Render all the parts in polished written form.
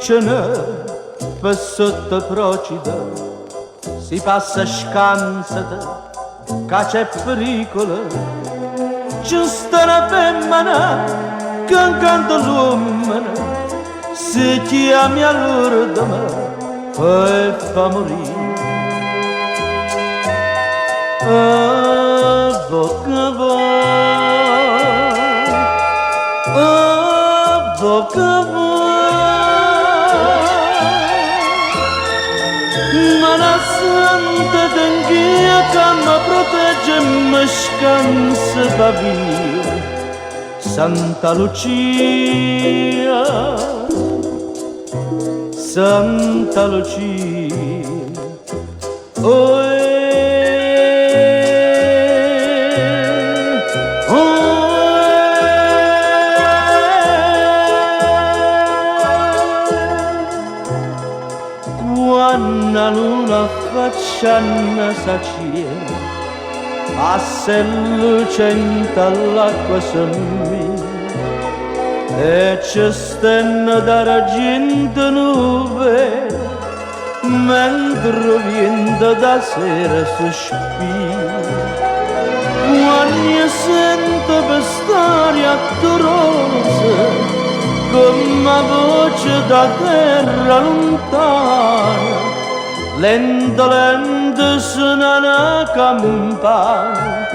vicino per sotto procida si passa scansata che c'è pericolo. Ci sta una femmina che incanta l'uomo, si chiama allora da me e fa morire. Bocca va, bocca va, ma la santa d'anch'io che mi protegge e mi scansa da via. Santa Lucia, Santa Lucia, oh, quando la luna facciana s'acciende, passa e lucente all'acqua sommia e ci stanno d'argento nuove mentre viento da sera sospira. Quando io sento per storia dolorosa come voce da terra lontana, lento lento suona una campana,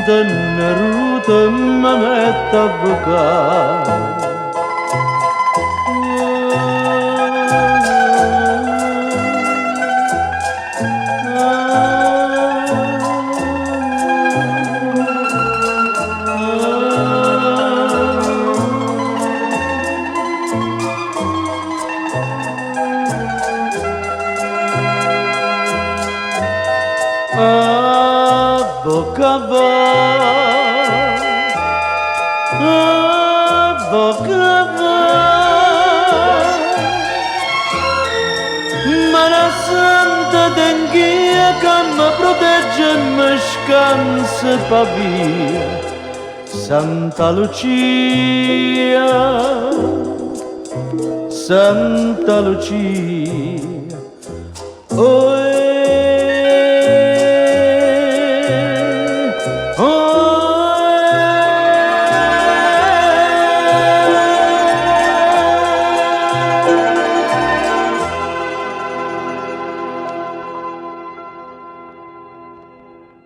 teneruto mi mette a vocare. Bocca va, bocca va, ma la santa d'anch'io che mi protegge e mi scansa pa via. Santa Lucia, Santa Lucia, oh,